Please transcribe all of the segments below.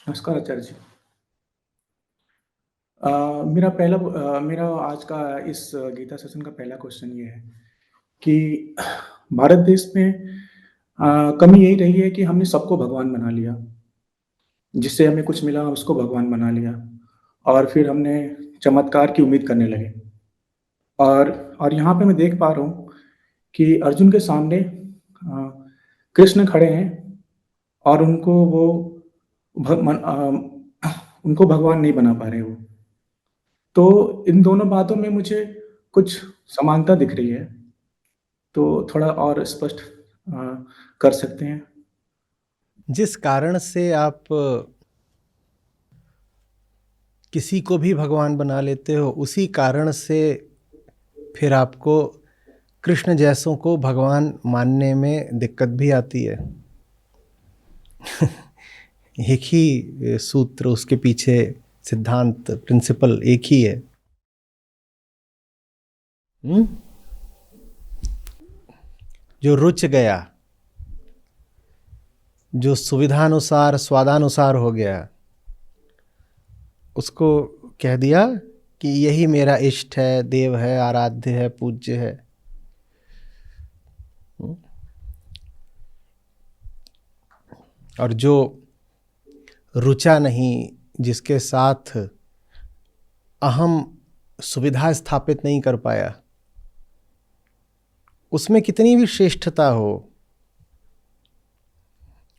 नमस्कार आचार्य जी। मेरा आज का इस गीता सेशन का पहला क्वेश्चन ये है कि भारत देश में कमी यही रही है कि हमने सबको भगवान बना लिया। जिससे हमें कुछ मिला उसको भगवान बना लिया और फिर हमने चमत्कार की उम्मीद करने लगे। और और यहाँ पे मैं देख पा रहा हूँ कि अर्जुन के सामने कृष्ण खड़े हैं और उनको भगवान नहीं बना पा रहे वो। तो इन दोनों बातों में मुझे कुछ समानता दिख रही है, तो थोड़ा और स्पष्ट कर सकते हैं? जिस कारण से आप किसी को भी भगवान बना लेते हो, उसी कारण से फिर आपको कृष्ण जैसों को भगवान मानने में दिक्कत भी आती है। एक ही सूत्र, उसके पीछे सिद्धांत, प्रिंसिपल एक ही है। जो रुच गया, जो सुविधानुसार स्वादानुसार हो गया, उसको कह दिया कि यही मेरा इष्ट है, देव है, आराध्य है, पूज्य है। और जो रुचा नहीं, जिसके साथ अहम सुविधा स्थापित नहीं कर पाया, उसमें कितनी भी श्रेष्ठता हो,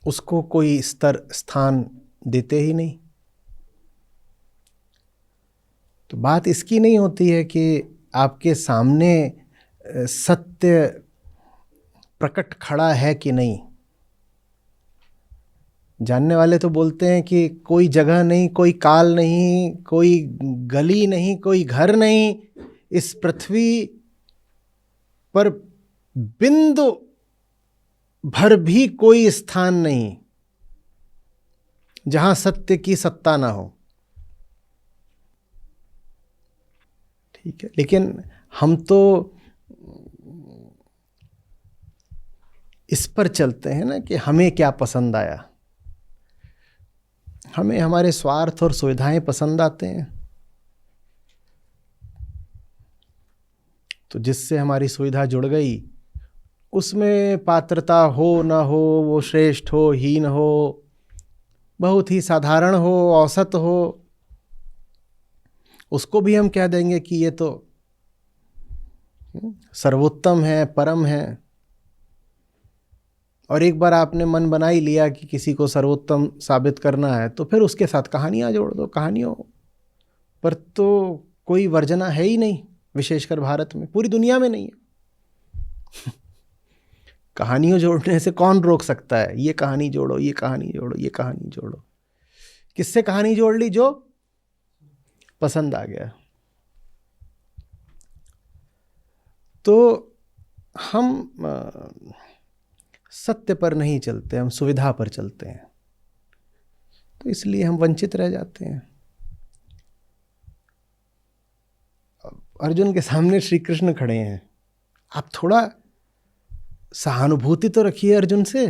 उसको कोई स्थान देते ही नहीं। तो बात इसकी नहीं होती है कि आपके सामने सत्य प्रकट खड़ा है कि नहीं। जानने वाले तो बोलते हैं कि कोई जगह नहीं, कोई काल नहीं, कोई गली नहीं, कोई घर नहीं, इस पृथ्वी पर बिंदु भर भी कोई स्थान नहीं जहां सत्य की सत्ता ना हो। ठीक है, लेकिन हम तो इस पर चलते हैं ना कि हमें क्या पसंद आया। हमें हमारे स्वार्थ और सुविधाएं पसंद आते हैं, तो जिससे हमारी सुविधा जुड़ गई, उसमें पात्रता हो ना हो, वो श्रेष्ठ हो, हीन हो, बहुत ही साधारण हो, औसत हो, उसको भी हम कह देंगे कि ये तो सर्वोत्तम है, परम है। और एक बार आपने मन बना ही लिया कि किसी को सर्वोत्तम साबित करना है, तो फिर उसके साथ कहानियां जोड़ दो। कहानियों पर तो कोई वर्जना है ही नहीं, विशेषकर भारत में, पूरी दुनिया में नहीं है। कहानियों जोड़ने से कौन रोक सकता है? ये कहानी जोड़ो, ये कहानी जोड़ो, ये कहानी जोड़ो। किससे कहानी जोड़ ली? जो पसंद आ गया। तो हम सत्य पर नहीं चलते, हम सुविधा पर चलते हैं, तो इसलिए हम वंचित रह जाते हैं। अर्जुन के सामने श्री कृष्ण खड़े हैं, आप थोड़ा सहानुभूति तो रखिए अर्जुन से।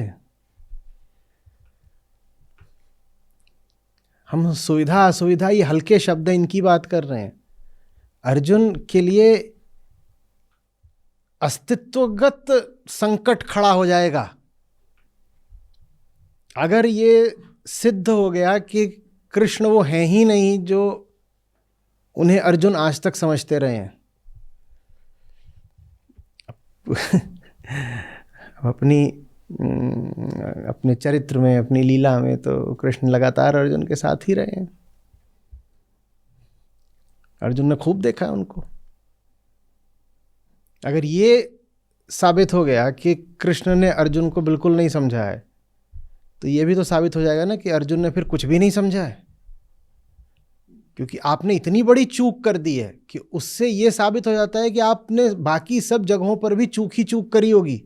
हम सुविधा असुविधा, ये हल्के शब्द हैं, इनकी बात कर रहे हैं। अर्जुन के लिए अस्तित्वगत संकट खड़ा हो जाएगा अगर ये सिद्ध हो गया कि कृष्ण वो हैं ही नहीं जो उन्हें अर्जुन आज तक समझते रहे हैं। अपने चरित्र में, अपनी लीला में तो कृष्ण लगातार अर्जुन के साथ ही रहे हैं। अर्जुन ने खूब देखा उनको। अगर ये साबित हो गया कि कृष्ण ने अर्जुन को बिल्कुल नहीं समझा है, तो ये भी तो साबित हो जाएगा ना कि अर्जुन ने फिर कुछ भी नहीं समझा है। क्योंकि आपने इतनी बड़ी चूक कर दी है कि उससे ये साबित हो जाता है कि आपने बाकी सब जगहों पर भी चूक ही चूक करी होगी।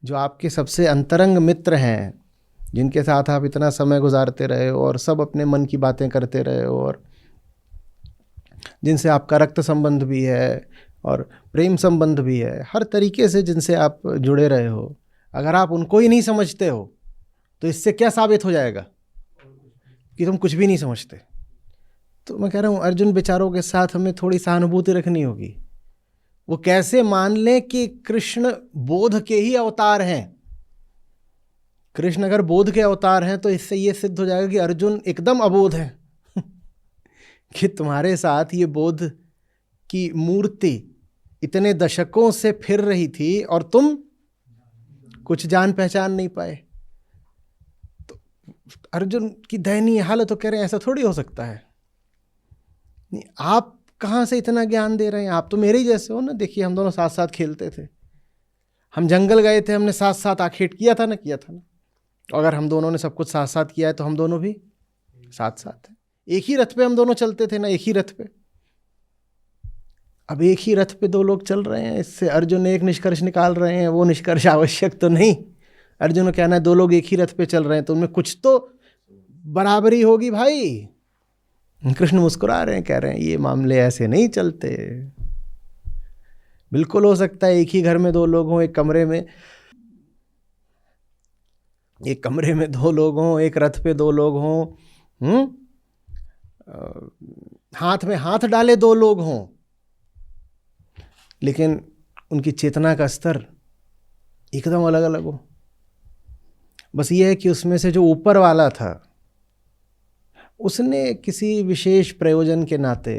जो आपके सबसे अंतरंग मित्र हैं, जिनके साथ आप इतना समय गुजारते रहे हो और सब अपने मन की बातें करते रहे हो, और जिनसे आपका रक्त संबंध भी है और प्रेम संबंध भी है, हर तरीके से जिनसे आप जुड़े रहे हो, अगर आप उनको ही नहीं समझते हो तो इससे क्या साबित हो जाएगा कि तुम कुछ भी नहीं समझते। तो मैं कह रहा हूँ अर्जुन बेचारों के साथ हमें थोड़ी सहानुभूति रखनी होगी। वो कैसे मान लें कि कृष्ण बोध के ही अवतार हैं। कृष्ण अगर बोध के अवतार हैं तो इससे ये सिद्ध हो जाएगा कि अर्जुन एकदम अबोध है कि तुम्हारे साथ ये बोध की मूर्ति इतने दशकों से फिर रही थी और तुम कुछ जान पहचान नहीं पाए। तो अर्जुन की दयनीय हालत, तो कह रहे हैं ऐसा थोड़ी हो सकता है। नहीं, आप कहाँ से इतना ज्ञान दे रहे हैं? आप तो मेरे ही जैसे हो ना। देखिए हम दोनों साथ साथ खेलते थे, हम जंगल गए थे, हमने साथ साथ आखेट किया था ना। अगर हम दोनों ने सब कुछ साथ साथ किया है तो हम दोनों भी साथ साथ हैं। एक ही रथ पे हम दोनों चलते थे ना, एक ही रथ पे। अब एक ही रथ पे दो लोग चल रहे हैं, इससे अर्जुन एक निष्कर्ष निकाल रहे हैं, वो निष्कर्ष आवश्यक तो नहीं। अर्जुन को कहना है दो लोग एक ही रथ पे चल रहे हैं तो उनमें कुछ तो बराबरी होगी भाई। कृष्ण मुस्कुरा रहे हैं, कह रहे हैं ये मामले ऐसे नहीं चलते। बिल्कुल हो सकता है एक ही घर में दो लोग हों, एक कमरे में दो लोग हों, एक रथ पे दो लोग हों, हाथ में हाथ डाले दो लोग हों, लेकिन उनकी चेतना का स्तर एकदम अलग अलग हो। बस ये है कि उसमें से जो ऊपर वाला था उसने किसी विशेष प्रयोजन के नाते,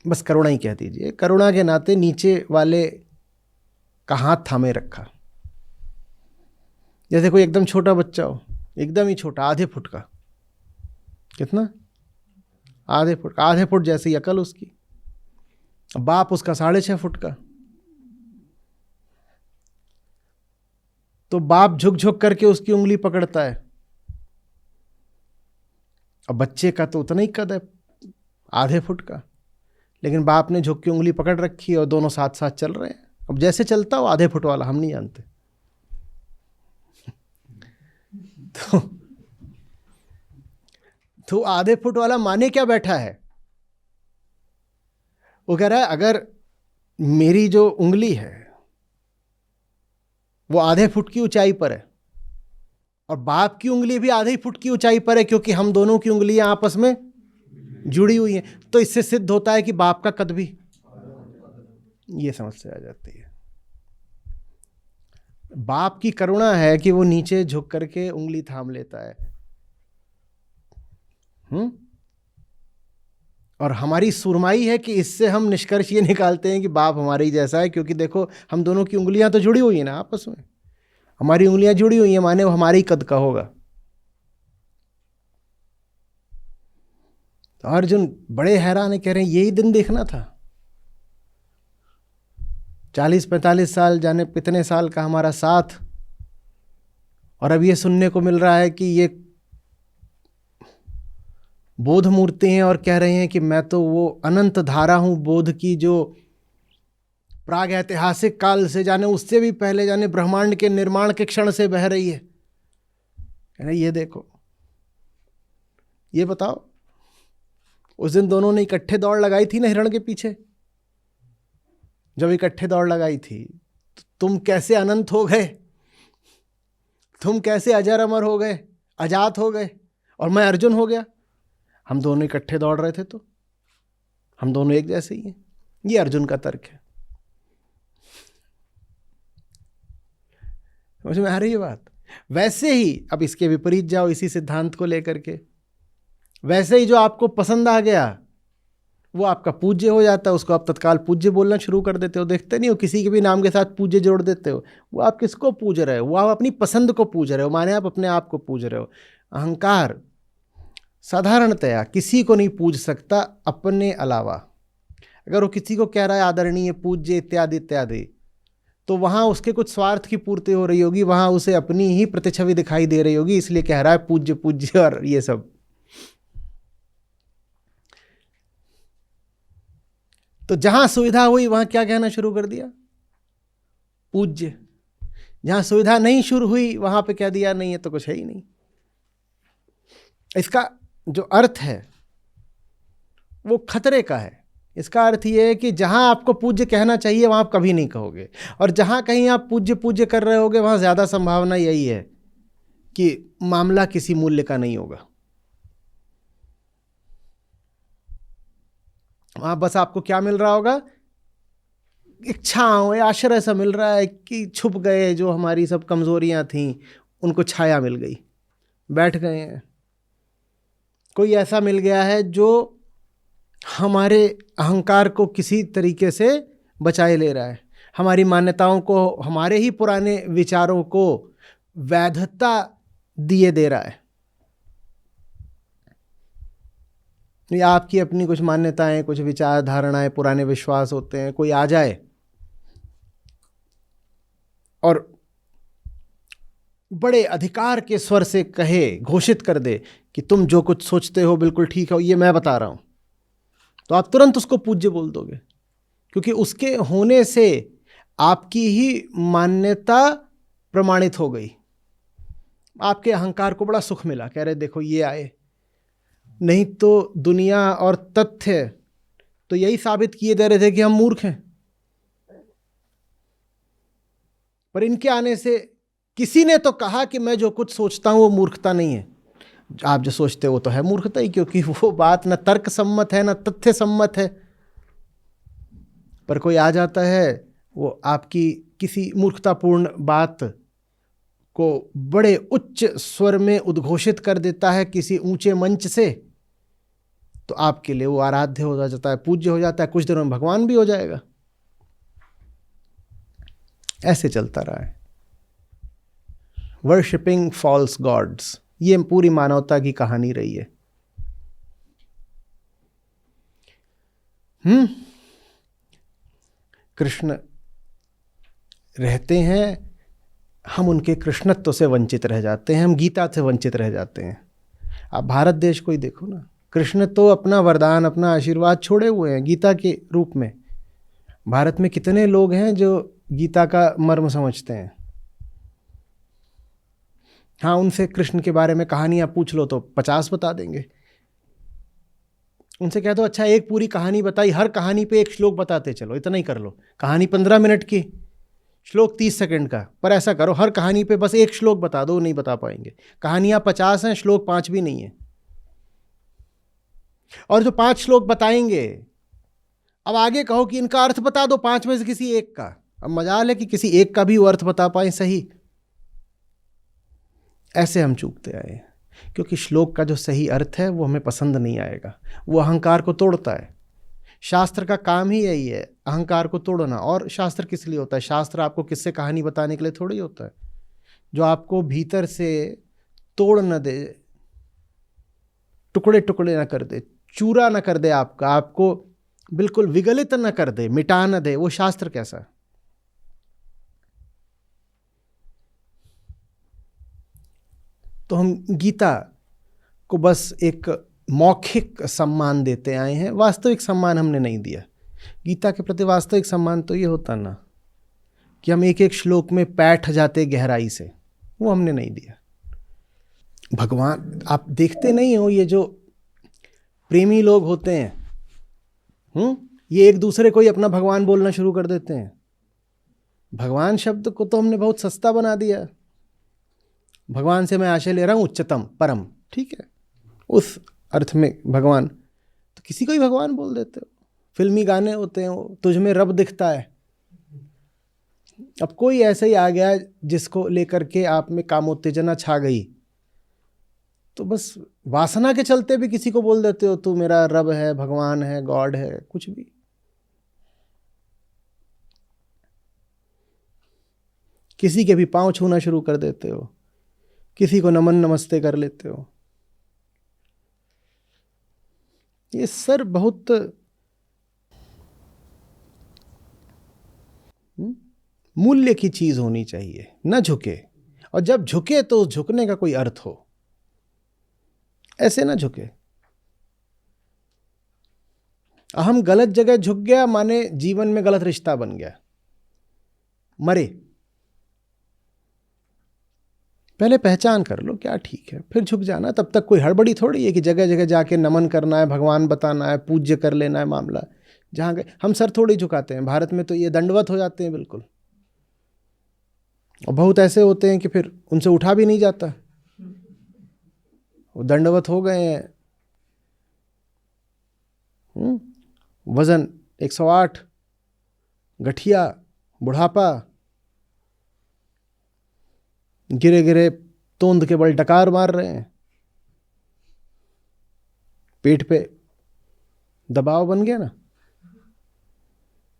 बस करुणा ही कह दीजिए, करुणा के नाते नीचे वाले का हाथ थामे रखा। जैसे कोई एकदम छोटा बच्चा हो, एकदम ही छोटा, आधे फुट का, कितना, आधे फुट का, आधे फुट जैसी अकल उसकी, बाप उसका 6.5 फुट का। तो बाप झुक झुक करके उसकी उंगली पकड़ता है। अब बच्चे का तो उतना ही कद है, आधे फुट का, लेकिन बाप ने झुक के उंगली पकड़ रखी है और दोनों साथ साथ चल रहे हैं। अब जैसे चलता हो आधे फुट वाला, हम नहीं जानते। तो आधे फुट वाला माने क्या बैठा है? वो कह रहा है अगर मेरी जो उंगली है वो आधे फुट की ऊंचाई पर है और बाप की उंगली भी आधे फुट की ऊंचाई पर है, क्योंकि हम दोनों की उंगलियां आपस में जुड़ी हुई हैं, तो इससे सिद्ध होता है कि बाप का कद भी, ये समस्या आ जाती है। बाप की करुणा है कि वो नीचे झुक करके उंगली थाम लेता है। और हमारी सुरमाई है कि इससे हम निष्कर्ष ये निकालते हैं कि बाप हमारे ही जैसा है, क्योंकि देखो हम दोनों की उंगलियां तो जुड़ी हुई हैं ना आपस में, हमारी उंगलियां जुड़ी हुई हैं, माने वो हमारे ही कद का होगा। तो अर्जुन बड़े हैरान है, कह रहे हैं यही दिन देखना था। 40-45 साल, जाने कितने साल का हमारा साथ, और अब ये सुनने को मिल रहा है कि ये बोध मूर्ति हैं और कह रहे हैं कि मैं तो वो अनंत धारा हूं बोध की, जो प्राग ऐतिहासिक काल से, जाने उससे भी पहले, जाने ब्रह्मांड के निर्माण के क्षण से बह रही है। ये देखो, ये बताओ, उस दिन दोनों ने इकट्ठे दौड़ लगाई थी ना हिरण के पीछे। जब इकट्ठे दौड़ लगाई थी तो तुम कैसे अनंत हो गए, तुम कैसे अजर अमर हो गए, अजात हो गए, और मैं अर्जुन हो गया। हम दोनों इकट्ठे दौड़ रहे थे तो हम दोनों एक जैसे ही हैं। ये अर्जुन का तर्क है। समझ में आ रही है बात? वैसे ही अब इसके विपरीत जाओ, इसी सिद्धांत को लेकर के, वैसे ही जो आपको पसंद आ गया वो आपका पूज्य हो जाता है, उसको आप तत्काल पूज्य बोलना शुरू कर देते हो। देखते नहीं हो, किसी के भी नाम के साथ पूज्य जोड़ देते हो। वो आप किसको पूज रहे हो? वो आप अपनी पसंद को पूज रहे हो, माने आप अपने आप को पूज रहे हो। अहंकार साधारणतया किसी को नहीं पूज सकता अपने अलावा। अगर वो किसी को कह रहा है आदरणीय, पूज्य इत्यादि इत्यादि, तो वहाँ उसके कुछ स्वार्थ की पूर्ति हो रही होगी, वहाँ उसे अपनी ही प्रतिछवि दिखाई दे रही होगी, इसलिए कह रहा है पूज्य पूज्य और ये सब। तो जहाँ सुविधा हुई वहाँ क्या कहना शुरू कर दिया? पूज्य। जहाँ सुविधा नहीं शुरू हुई वहाँ पे कह दिया नहीं, ये तो कुछ है ही नहीं। इसका जो अर्थ है वो खतरे का है। इसका अर्थ ये है कि जहां आपको पूज्य कहना चाहिए वहां आप कभी नहीं कहोगे, और जहां कहीं आप पूज्य पूज्य कर रहे होगे वहां ज्यादा संभावना यही है कि मामला किसी मूल्य का नहीं होगा। वहां बस आपको क्या मिल रहा होगा, एक छांव या आश्रय सा मिल रहा है कि छुप गए जो हमारी सब कमजोरियां थीं, उनको छाया मिल गई, बैठ गए हैं। कोई ऐसा मिल गया है जो हमारे अहंकार को किसी तरीके से बचाए ले रहा है, हमारी मान्यताओं को, हमारे ही पुराने विचारों को वैधता दिए दे रहा है। या आपकी अपनी कुछ मान्यताएं, कुछ विचार धारणाएं, पुराने विश्वास होते हैं, कोई आ जाए और बड़े अधिकार के स्वर से कहे, घोषित कर दे कि तुम जो कुछ सोचते हो बिल्कुल ठीक है, ये मैं बता रहा हूं, तो आप तुरंत उसको पूज्य बोल दोगे, क्योंकि उसके होने से आपकी ही मान्यता प्रमाणित हो गई। आपके अहंकार को बड़ा सुख मिला, कह रहे देखो ये आए। नहीं तो दुनिया और तथ्य तो यही साबित किए दे रहे थे कि हम मूर्ख हैं, पर इनके आने से किसी ने तो कहा कि मैं जो कुछ सोचता हूं वो मूर्खता नहीं है। आप जो सोचते हो वो तो है मूर्खता ही, क्योंकि वो बात न तर्क सम्मत है न तथ्य सम्मत है। पर कोई आ जाता है, वो आपकी किसी मूर्खतापूर्ण बात को बड़े उच्च स्वर में उद्घोषित कर देता है किसी ऊंचे मंच से, तो आपके लिए वो आराध्य हो जाता है, पूज्य हो जाता है, कुछ दिनों में भगवान भी हो जाएगा। ऐसे चलता रहा है, वर्शिपिंग फॉल्स गॉड्स। ये पूरी मानवता की कहानी रही है। कृष्ण रहते हैं, हम उनके कृष्णत्व से वंचित रह जाते हैं, हम गीता से वंचित रह जाते हैं। आप भारत देश को ही देखो ना, कृष्ण तो अपना वरदान, अपना आशीर्वाद छोड़े हुए हैं गीता के रूप में। भारत में कितने लोग हैं जो गीता का मर्म समझते हैं? हाँ, उनसे कृष्ण के बारे में कहानियां पूछ लो तो 50 बता देंगे। उनसे कह दो अच्छा एक पूरी कहानी बताई, हर कहानी पे एक श्लोक बताते चलो, इतना ही कर लो। कहानी 15 मिनट की, श्लोक 30 सेकंड का, पर ऐसा करो हर कहानी पे बस एक श्लोक बता दो, नहीं बता पाएंगे। कहानियां 50 हैं, श्लोक 5 भी नहीं है। और जो 5 श्लोक बताएंगे, अब आगे कहो कि इनका अर्थ बता दो 5 में से किसी एक का। अब मजाल है कि किसी एक का भी वो अर्थ बता पाए सही। ऐसे हम चूकते आए, क्योंकि श्लोक का जो सही अर्थ है वो हमें पसंद नहीं आएगा, वो अहंकार को तोड़ता है। शास्त्र का काम ही यही है, अहंकार को तोड़ना। और शास्त्र किस लिए होता है? शास्त्र आपको किससे कहानी बताने के लिए थोड़ी होता है। जो आपको भीतर से तोड़ न दे, टुकड़े टुकड़े न कर दे, चूरा न कर दे, आपको बिल्कुल विगलित न कर दे, मिटा न दे, वो शास्त्र कैसा? तो हम गीता को बस एक मौखिक सम्मान देते आए हैं, वास्तविक सम्मान हमने नहीं दिया। गीता के प्रति वास्तविक सम्मान तो ये होता ना कि हम एक एक श्लोक में बैठ जाते गहराई से, वो हमने नहीं दिया। भगवान आप देखते नहीं हो, ये जो प्रेमी लोग होते हैं, ये एक दूसरे को ही अपना भगवान बोलना शुरू कर देते हैं। भगवान शब्द को तो हमने बहुत सस्ता बना दिया। भगवान से मैं आशय ले रहा हूं उच्चतम परम, ठीक है, उस अर्थ में भगवान, तो किसी को ही भगवान बोल देते हो। फिल्मी गाने होते हैं, वो तुझ में रब दिखता है। अब कोई ऐसे ही आ गया जिसको लेकर के आप में कामोत्तेजना छा गई, तो बस वासना के चलते भी किसी को बोल देते हो तू मेरा रब है, भगवान है, गॉड है, कुछ भी। किसी के भी पांव छूना शुरू कर देते हो, किसी को नमन नमस्ते कर लेते हो। ये सर बहुत मूल्य की चीज होनी चाहिए, न झुके। और जब झुके तो झुकने का कोई अर्थ हो, ऐसे ना झुके। हम गलत जगह झुक गया माने जीवन में गलत रिश्ता बन गया, मरे। पहले पहचान कर लो क्या ठीक है, फिर झुक जाना। तब तक कोई हड़बड़ी थोड़ी है कि जगह जगह जाके नमन करना है, भगवान बताना है, पूज्य कर लेना है मामला। जहां गए हम सर थोड़ी झुकाते हैं, भारत में तो ये दंडवत हो जाते हैं बिल्कुल। और बहुत ऐसे होते हैं कि फिर उनसे उठा भी नहीं जाता, वो दंडवत हो गए हैं। वजन 108, गठिया, बुढ़ापा, गिरे गिरे तोंद के बल डकार मार रहे हैं, पेट पे दबाव बन गया ना।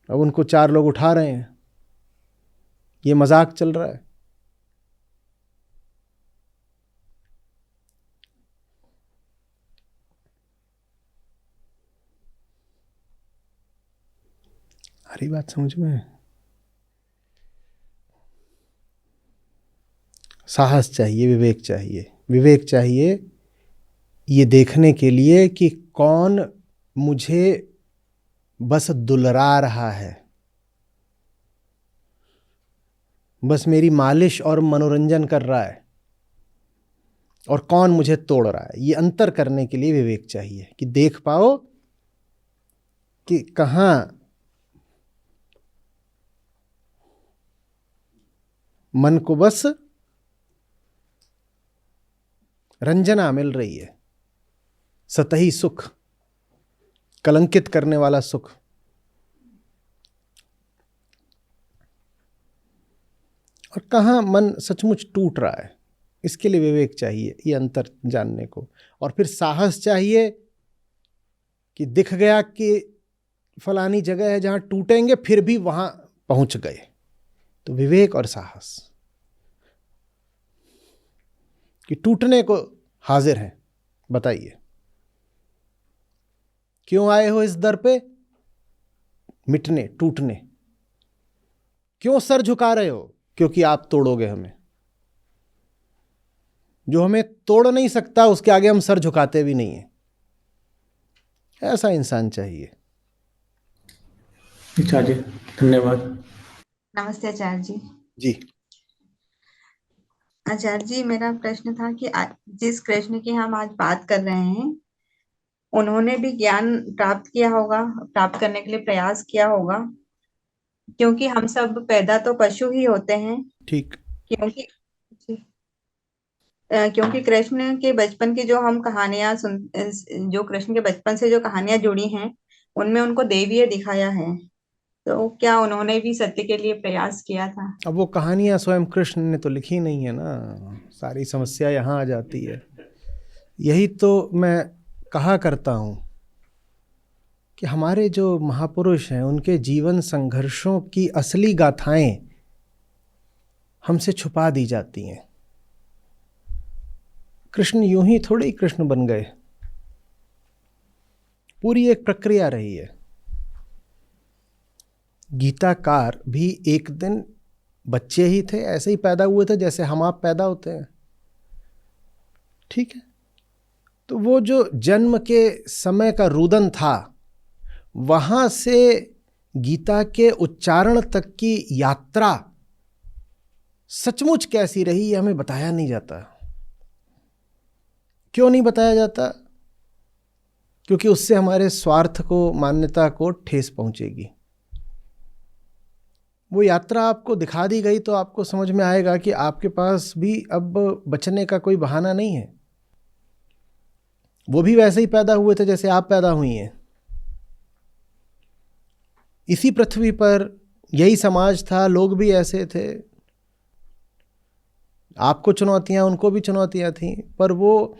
अब उनको 4 लोग उठा रहे हैं, ये मजाक चल रहा है। आ रही बात समझ में? साहस चाहिए, विवेक चाहिए। विवेक चाहिए ये देखने के लिए कि कौन मुझे बस दुलरा रहा है, बस मेरी मालिश और मनोरंजन कर रहा है, और कौन मुझे तोड़ रहा है। ये अंतर करने के लिए विवेक चाहिए कि देख पाओ कि कहाँ मन को बस रंजना मिल रही है, सतही सुख, कलंकित करने वाला सुख। और कहाँ मन सचमुच टूट रहा है। इसके लिए विवेक चाहिए, ये अंतर जानने को। और फिर साहस चाहिए कि दिख गया कि फलानी जगह है जहाँ टूटेंगे, फिर भी वहाँ पहुँच गए। तो विवेक और साहस कि टूटने को हाजिर हैं। बताइए क्यों आए हो इस दर पे? मिटने, टूटने। क्यों सर झुका रहे हो? क्योंकि आप तोड़ोगे हमें। जो हमें तोड़ नहीं सकता उसके आगे हम सर झुकाते भी नहीं है। ऐसा इंसान चाहिए। आचार्य धन्यवाद। नमस्ते आचार्य जी। जी आचार्य जी, मेरा प्रश्न था कि जिस कृष्ण की हम आज बात कर रहे हैं, उन्होंने भी ज्ञान प्राप्त किया होगा, प्राप्त करने के लिए प्रयास किया होगा, क्योंकि हम सब पैदा तो पशु ही होते हैं। ठीक। क्योंकि क्योंकि कृष्ण के बचपन की जो हम कहानियां जो कृष्ण के बचपन से जो कहानियां जुड़ी हैं, उनमें उनको देवीय दिखाया है। तो क्या उन्होंने भी सत्य के लिए प्रयास किया था? अब वो कहानियां स्वयं कृष्ण ने तो लिखी नहीं है ना। सारी समस्या यहाँ आ जाती है। यही तो मैं कहा करता हूँ कि हमारे जो महापुरुष हैं उनके जीवन संघर्षों की असली गाथाएं हमसे छुपा दी जाती हैं। कृष्ण यूं ही थोड़े ही कृष्ण बन गए, पूरी एक प्रक्रिया रही है। गीताकार भी एक दिन बच्चे ही थे, ऐसे ही पैदा हुए थे जैसे हम आप पैदा होते हैं। ठीक है, तो वो जो जन्म के समय का रुदन था, वहां से गीता के उच्चारण तक की यात्रा सचमुच कैसी रही ये हमें बताया नहीं जाता। क्यों नहीं बताया जाता? क्योंकि उससे हमारे स्वार्थ को, मान्यता को ठेस पहुंचेगी। वो यात्रा आपको दिखा दी गई तो आपको समझ में आएगा कि आपके पास भी अब बचने का कोई बहाना नहीं है। वो भी वैसे ही पैदा हुए थे जैसे आप पैदा हुई हैं। इसी पृथ्वी पर यही समाज था, लोग भी ऐसे थे। आपको चुनौतियां, उनको भी चुनौतियां थीं, पर वो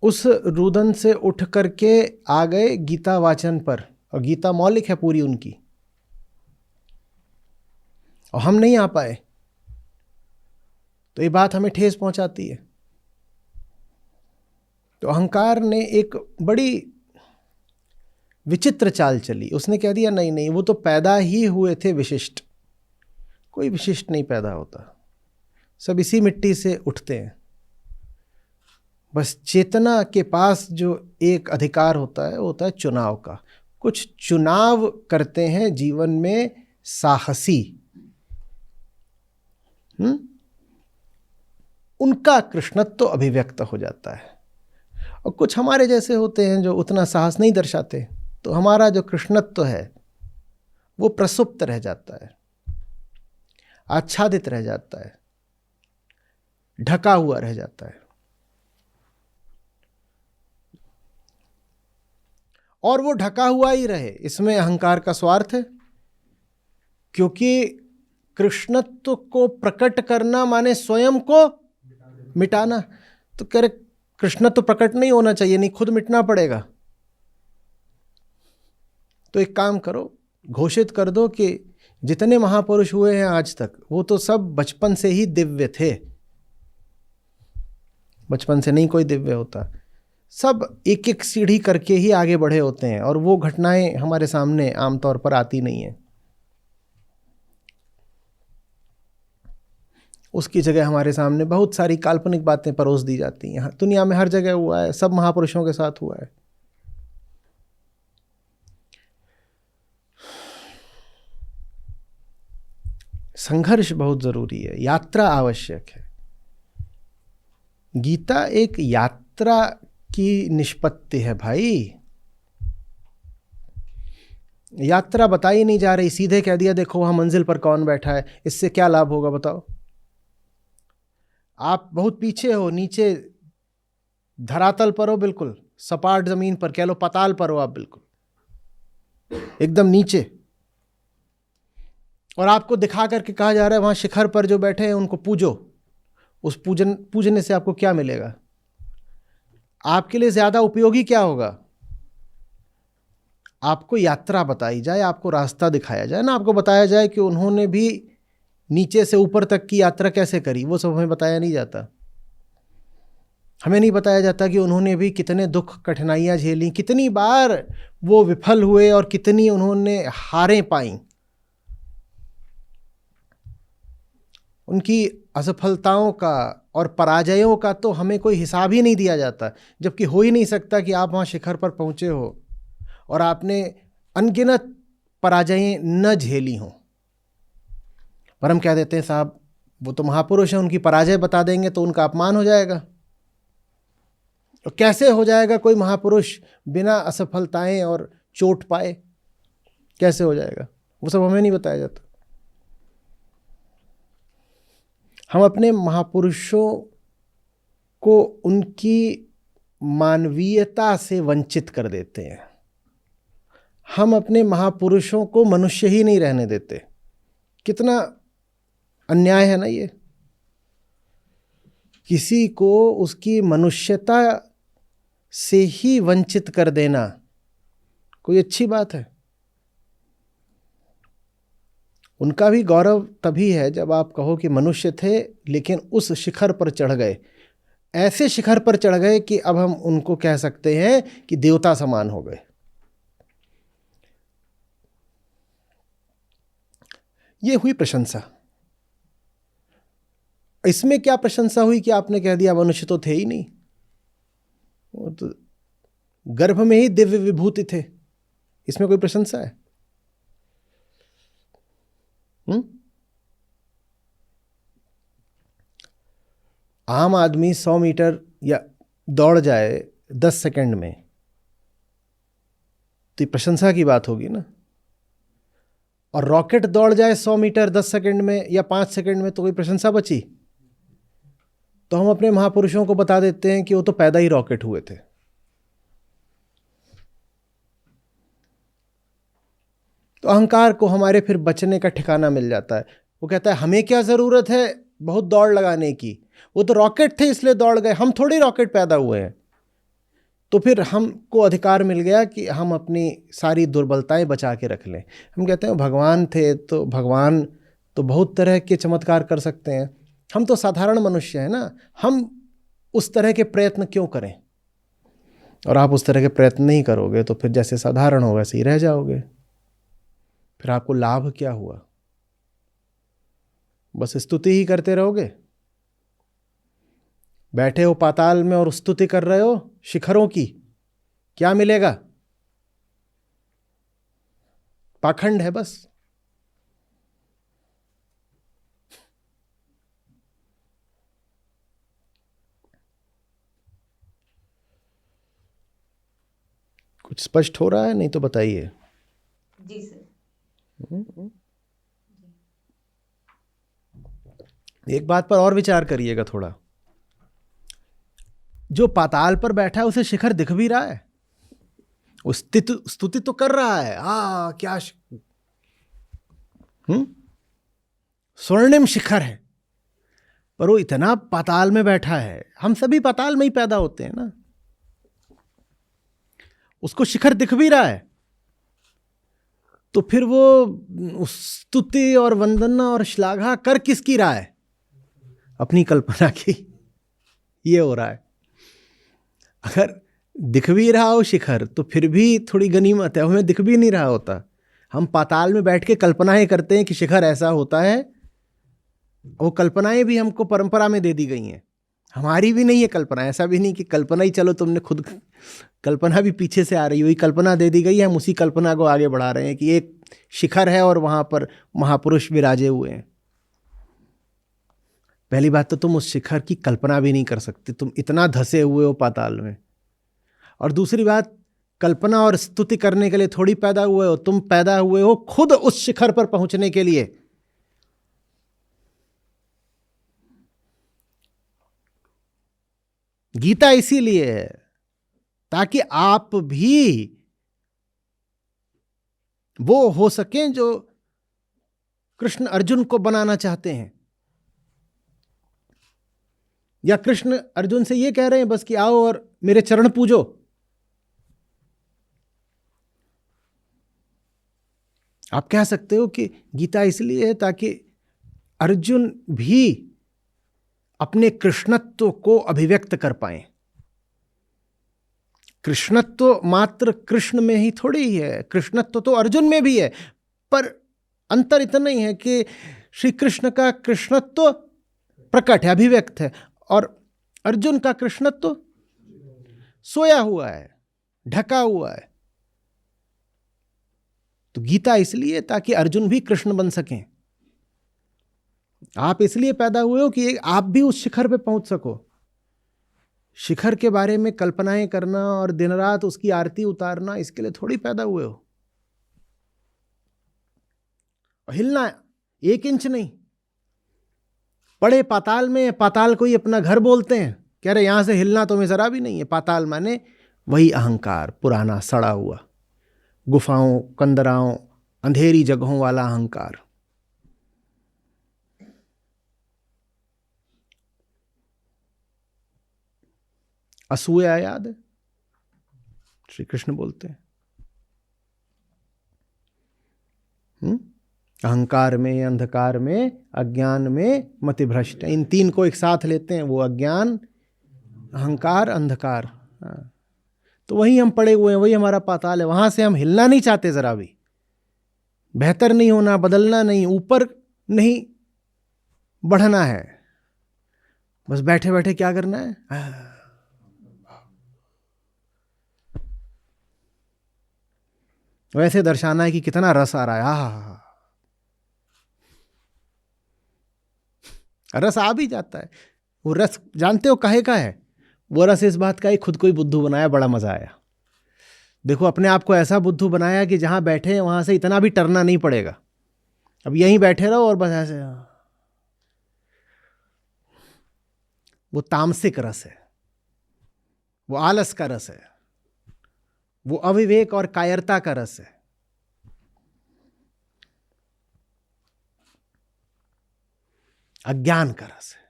उस रुदन से उठ करके आ गए गीता वाचन पर, और गीता मौलिक है पूरी उनकी, और हम नहीं आ पाए। तो ये बात हमें ठेस पहुंचाती है। तो अहंकार ने एक बड़ी विचित्र चाल चली। उसने कह दिया नहीं नहीं, वो तो पैदा ही हुए थे विशिष्ट। कोई विशिष्ट नहीं पैदा होता, सब इसी मिट्टी से उठते हैं। बस चेतना के पास जो एक अधिकार होता है वो होता है चुनाव का। कुछ चुनाव करते हैं जीवन में साहसी, उनका कृष्णत्व तो अभिव्यक्त हो जाता है। और कुछ हमारे जैसे होते हैं जो उतना साहस नहीं दर्शाते, तो हमारा जो कृष्णत्व है वो प्रसुप्त रह जाता है, आच्छादित रह जाता है, ढका हुआ रह जाता है। और वो ढका हुआ ही रहे, इसमें अहंकार का स्वार्थ है। क्योंकि कृष्णत्व को प्रकट करना माने स्वयं को मिटाना। तो कह रहे कृष्णत्व प्रकट नहीं होना चाहिए, नहीं खुद मिटना पड़ेगा। तो एक काम करो, घोषित कर दो कि जितने महापुरुष हुए हैं आज तक, वो तो सब बचपन से ही दिव्य थे। बचपन से नहीं कोई दिव्य होता, सब एक एक सीढ़ी करके ही आगे बढ़े होते हैं, और वो घटनाएं हमारे सामने आमतौर पर आती नहीं है। उसकी जगह हमारे सामने बहुत सारी काल्पनिक बातें परोस दी जाती हैं। दुनिया में हर जगह हुआ है, सब महापुरुषों के साथ हुआ है। संघर्ष बहुत जरूरी है, यात्रा आवश्यक है। गीता एक यात्रा की निष्पत्ति है भाई। यात्रा बताई नहीं जा रही, सीधे कह दिया देखो वहां मंजिल पर कौन बैठा है, इससे क्या लाभ होगा बताओ। आप बहुत पीछे हो, नीचे धरातल पर हो, बिल्कुल सपाट जमीन पर, कह लो पाताल पर हो आप, बिल्कुल एकदम नीचे, और आपको दिखा करके कहा जा रहा है वहां शिखर पर जो बैठे हैं उनको पूजो। उस पूजने से आपको क्या मिलेगा? आपके लिए ज्यादा उपयोगी क्या होगा? आपको यात्रा बताई जाए, आपको रास्ता दिखाया जाए ना, आपको बताया जाए कि उन्होंने भी नीचे से ऊपर तक की यात्रा कैसे करी। वो सब हमें बताया नहीं जाता। हमें नहीं बताया जाता कि उन्होंने भी कितने दुख कठिनाइयां झेली, कितनी बार वो विफल हुए और कितनी उन्होंने हारें पाई। उनकी असफलताओं का और पराजयों का तो हमें कोई हिसाब ही नहीं दिया जाता, जबकि हो ही नहीं सकता कि आप वहाँ शिखर पर पहुँचे हो और आपने अनगिनत पराजयें न झेली हों। पर हम कह देते हैं साहब वो तो महापुरुष हैं, उनकी पराजय बता देंगे तो उनका अपमान हो जाएगा। तो कैसे हो जाएगा कोई महापुरुष बिना असफलताएं और चोट पाए? कैसे हो जाएगा? वो सब हमें नहीं बताया जाता। हम अपने महापुरुषों को उनकी मानवीयता से वंचित कर देते हैं। हम अपने महापुरुषों को मनुष्य ही नहीं रहने देते। कितना अन्याय है ना ये। किसी को उसकी मनुष्यता से ही वंचित कर देना कोई अच्छी बात है? उनका भी गौरव तभी है जब आप कहो कि मनुष्य थे लेकिन उस शिखर पर चढ़ गए, ऐसे शिखर पर चढ़ गए कि अब हम उनको कह सकते हैं कि देवता समान हो गए। ये हुई प्रशंसा। इसमें क्या प्रशंसा हुई कि आपने कह दिया मनुष्य तो थे ही नहीं, वो तो गर्भ में ही दिव्य विभूति थे। इसमें कोई प्रशंसा है? आम आदमी 100 मीटर या दौड़ जाए 10 सेकंड में तो प्रशंसा की बात होगी ना। और रॉकेट दौड़ जाए 100 मीटर 10 सेकंड में या 5 सेकंड में तो कोई प्रशंसा बची? तो हम अपने महापुरुषों को बता देते हैं कि वो तो पैदा ही रॉकेट हुए थे। तो अहंकार को हमारे फिर बचने का ठिकाना मिल जाता है। वो कहता है हमें क्या जरूरत है बहुत दौड़ लगाने की, वो तो रॉकेट थे इसलिए दौड़ गए, हम थोड़ी रॉकेट पैदा हुए हैं। तो फिर हमको अधिकार मिल गया कि हम अपनी सारी दुर्बलताएं बचा के रख लें। हम कहते हैं भगवान थे तो भगवान तो बहुत तरह के चमत्कार कर सकते हैं, हम तो साधारण मनुष्य हैं ना, हम उस तरह के प्रयत्न क्यों करें? और आप उस तरह के प्रयत्न नहीं करोगे तो फिर जैसे साधारण हो वैसे ही रह जाओगे। फिर आपको लाभ क्या हुआ? बस स्तुति ही करते रहोगे। बैठे हो पाताल में और स्तुति कर रहे हो शिखरों की, क्या मिलेगा? पाखंड है बस। कुछ स्पष्ट हो रहा है? नहीं तो बताइए। जी सर। एक बात पर और विचार करिएगा थोड़ा। जो पाताल पर बैठा है उसे शिखर दिख भी रहा है, वो स्तुति तो कर रहा है, क्या स्वर्णिम शिखर है, पर वो इतना पाताल में बैठा है। हम सभी पाताल में ही पैदा होते हैं ना। उसको शिखर दिख भी रहा है, तो फिर वो स्तुति और वंदना और श्लाघा कर किसकी रहा है? अपनी कल्पना की। ये हो रहा है। अगर दिख भी रहा हो शिखर तो फिर भी थोड़ी गनीमत है, हमें दिख भी नहीं रहा होता। हम पाताल में बैठ के कल्पनाएं करते हैं कि शिखर ऐसा होता है। वो कल्पनाएं भी हमको परंपरा में दे दी गई हैं, हमारी भी नहीं है कल्पना। ऐसा भी नहीं कि कल्पना ही, चलो तुमने खुद, कल्पना भी पीछे से आ रही हुई कल्पना दे दी गई है, हम उसी कल्पना को आगे बढ़ा रहे हैं कि एक शिखर है और वहां पर महापुरुष विराजे हुए हैं। पहली बात तो तुम उस शिखर की कल्पना भी नहीं कर सकते, तुम इतना धसे हुए हो पाताल में। और दूसरी बात, कल्पना और स्तुति करने के लिए थोड़ी पैदा हुए हो, तुम पैदा हुए हो खुद उस शिखर पर पहुंचने के लिए। गीता इसीलिए है ताकि आप भी वो हो सकें जो कृष्ण अर्जुन को बनाना चाहते हैं। या कृष्ण अर्जुन से ये कह रहे हैं बस कि आओ और मेरे चरण पूजो। आप कह सकते हो कि गीता इसलिए है ताकि अर्जुन भी अपने कृष्णत्व को अभिव्यक्त कर पाए। कृष्णत्व मात्र कृष्ण में ही थोड़ी ही है, कृष्णत्व तो अर्जुन में भी है, पर अंतर इतना ही है कि श्री कृष्ण का कृष्णत्व प्रकट है, अभिव्यक्त है, और अर्जुन का कृष्णत्व सोया हुआ है, ढका हुआ है। तो गीता इसलिए ताकि अर्जुन भी कृष्ण बन सकें। आप इसलिए पैदा हुए हो कि आप भी उस शिखर पे पहुंच सको। शिखर के बारे में कल्पनाएं करना और दिन रात उसकी आरती उतारना, इसके लिए थोड़ी पैदा हुए हो। और हिलना 1 इंच नहीं। पड़े पाताल में, पाताल को ही अपना घर बोलते हैं, कह रहे यहां से हिलना तुम्हें जरा भी नहीं है। पाताल माने वही अहंकार, पुराना सड़ा हुआ, गुफाओं, कंदराओं, अंधेरी जगहों वाला अहंकार। असूया याद है? श्री कृष्ण बोलते हैं अहंकार में, अंधकार में, अज्ञान में, मतिभ्रष्ट। इन 3 को एक साथ लेते हैं, वो अज्ञान, अहंकार, अंधकार। तो वही हम पड़े हुए हैं, वही हमारा पाताल है। वहां से हम हिलना नहीं चाहते जरा भी। बेहतर नहीं होना, बदलना नहीं, ऊपर नहीं बढ़ना है। बस बैठे बैठे क्या करना है? वैसे दर्शाना है कि कितना रस आ रहा है। रस आ भी जाता है। वो रस जानते हो काहे का है? वो रस इस बात का ही खुद को ही बुद्धू बनाया, बड़ा मजा आया। देखो, अपने आप को ऐसा बुद्धू बनाया कि जहां बैठे हैं वहां से इतना भी टरना नहीं पड़ेगा। अब यहीं बैठे रहो और बस ऐसे। वो तामसिक रस है, वो आलस का रस है, वो अविवेक और कायरता का रस है। अज्ञान का रस है।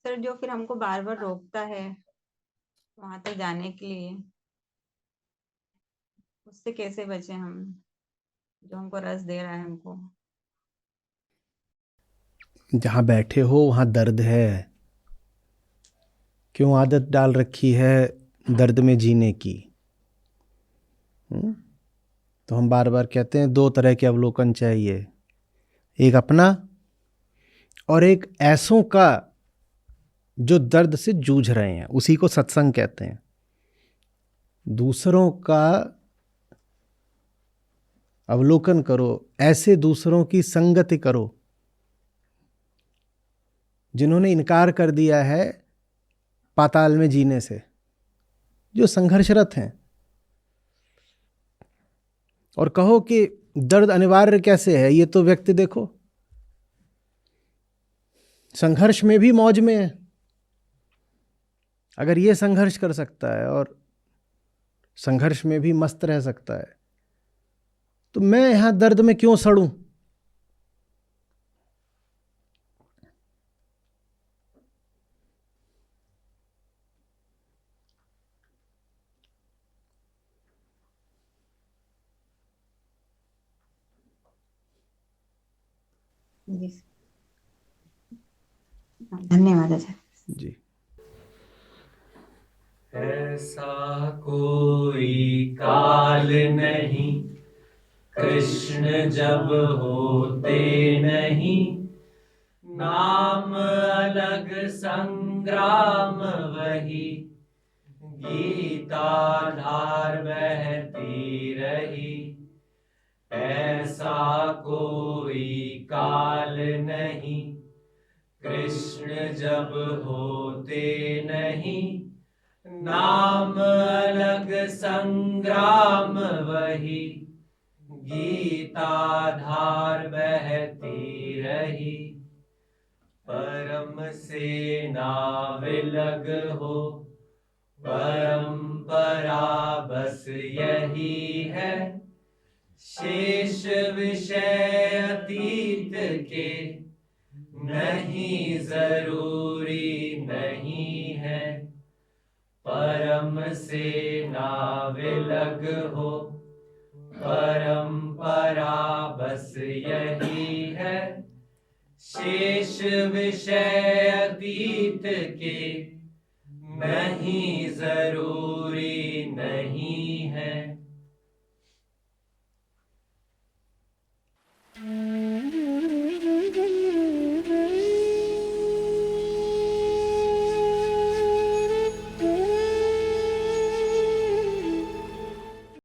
सर, जो फिर हमको बार बार रोकता है वहां तक जाने के लिए, उससे कैसे बचे हम, जो हमको रस दे रहा है हमको? जहां बैठे हो वहां दर्द है। क्यों आदत डाल रखी है दर्द में जीने की? तो हम बार बार कहते हैं 2 तरह के अवलोकन चाहिए, एक अपना और एक ऐसों का जो दर्द से जूझ रहे हैं, उसी को सत्संग कहते हैं। दूसरों का अवलोकन करो, ऐसे दूसरों की संगति करो जिन्होंने इनकार कर दिया है पाताल में जीने से, जो संघर्षरत हैं, और कहो कि दर्द अनिवार्य कैसे है। ये तो व्यक्ति देखो, संघर्ष में भी मौज में है। अगर ये संघर्ष कर सकता है और संघर्ष में भी मस्त रह सकता है, तो मैं यहाँ दर्द में क्यों सड़ूं? जी धन्यवाद आचार्य जी। ऐसा कोई काल नहीं, कृष्ण जब होते नहीं, नाम अलग संग्राम वही, गीता धार बहती रही। ऐसा कोई काल नहीं, कृष्ण जब होते नहीं, नाम अलग संग्राम वही, गीता धार बहती रही। परम सेना विलग हो, परंपरा बस यही है, शेष विषय अतीत के नहीं जरूरी नहीं है। परम सेना विलग हो, परंपरा बस यही है, शेष विषय अतीत के नहीं जरूरी नहीं है।